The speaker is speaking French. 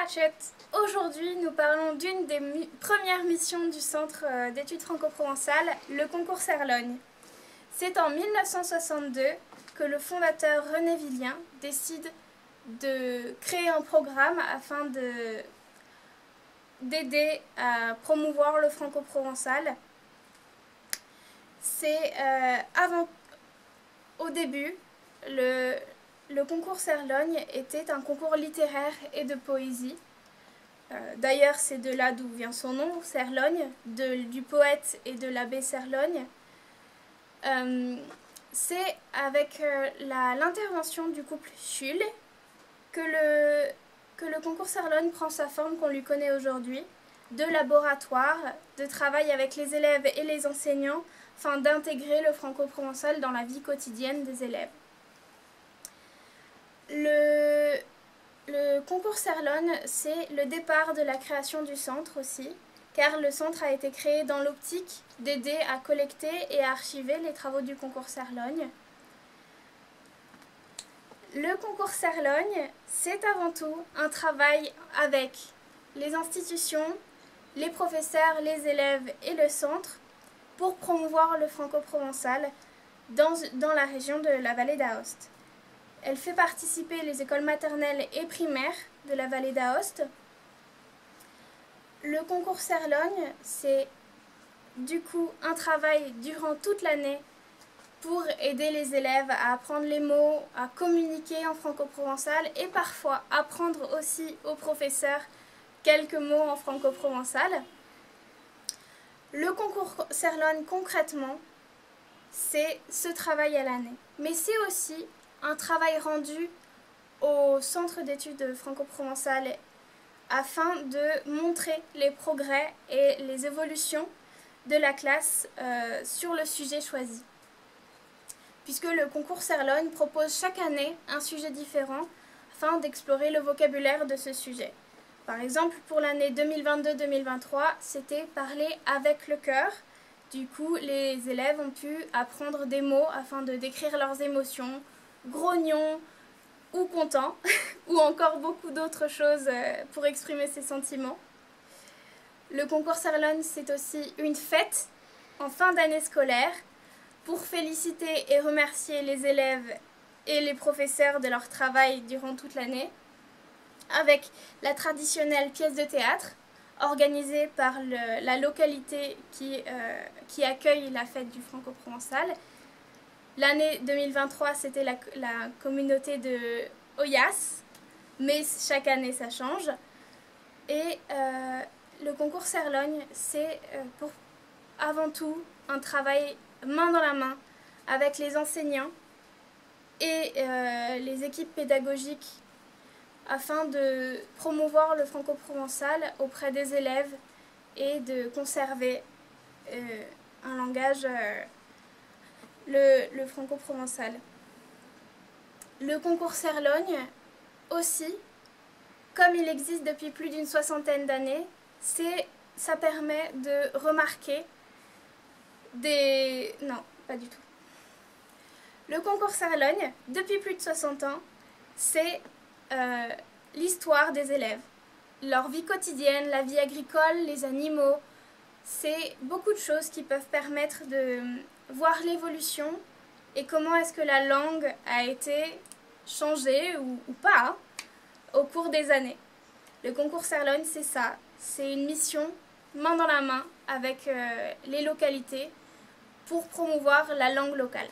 Hachette. Aujourd'hui, nous parlons d'une des premières missions du Centre d'études franco-provençales, le concours Serlogne. C'est en 1962 que le fondateur René Villien décide de créer un programme afin d'aider à promouvoir le franco-provençal. Au début, le concours Serlogne était un concours littéraire et de poésie. D'ailleurs, c'est de là d'où vient son nom, Serlogne, du poète et de l'abbé Serlogne. C'est avec l'intervention du couple Schule que le concours Serlogne prend sa forme qu'on lui connaît aujourd'hui, de laboratoire, de travail avec les élèves et les enseignants, afin d'intégrer le franco-provençal dans la vie quotidienne des élèves. Le concours Serlogne, c'est le départ de la création du centre aussi, car le centre a été créé dans l'optique d'aider à collecter et à archiver les travaux du concours Serlogne. Le concours Serlogne, c'est avant tout un travail avec les institutions, les professeurs, les élèves et le centre pour promouvoir le franco-provençal dans la région de la vallée d'Aoste. Elle fait participer les écoles maternelles et primaires de la vallée d'Aoste. Le concours Serlogne, c'est du coup un travail durant toute l'année pour aider les élèves à apprendre les mots, à communiquer en franco-provençal et parfois apprendre aussi aux professeurs quelques mots en franco-provençal. Le concours Serlogne, concrètement, c'est ce travail à l'année. Mais c'est aussi un travail rendu au Centre d'études franco-provençales afin de montrer les progrès et les évolutions de la classe sur le sujet choisi. Puisque le concours Serlogne propose chaque année un sujet différent afin d'explorer le vocabulaire de ce sujet. Par exemple, pour l'année 2022-2023, c'était parler avec le cœur. Du coup, les élèves ont pu apprendre des mots afin de décrire leurs émotions, grognon ou content, ou encore beaucoup d'autres choses pour exprimer ses sentiments. Le concours Serlogne, c'est aussi une fête en fin d'année scolaire pour féliciter et remercier les élèves et les professeurs de leur travail durant toute l'année, avec la traditionnelle pièce de théâtre organisée par la localité qui accueille la fête du franco-provençal. L'année 2023, c'était la communauté de Oyas, mais chaque année ça change. Et le concours Serlogne, c'est avant tout un travail main dans la main avec les enseignants et les équipes pédagogiques afin de promouvoir le franco-provençal auprès des élèves et de conserver un langage, le franco-provençal. Le concours Serlogne aussi, comme il existe depuis plus d'une soixantaine d'années, ça permet de remarquer Non, pas du tout. Le concours Serlogne, depuis plus de 60 ans, c'est l'histoire des élèves. Leur vie quotidienne, la vie agricole, les animaux. C'est beaucoup de choses qui peuvent permettre de voir l'évolution et comment est-ce que la langue a été changée ou pas au cours des années. Le concours Serlogne, c'est ça. C'est une mission main dans la main avec les localités pour promouvoir la langue locale.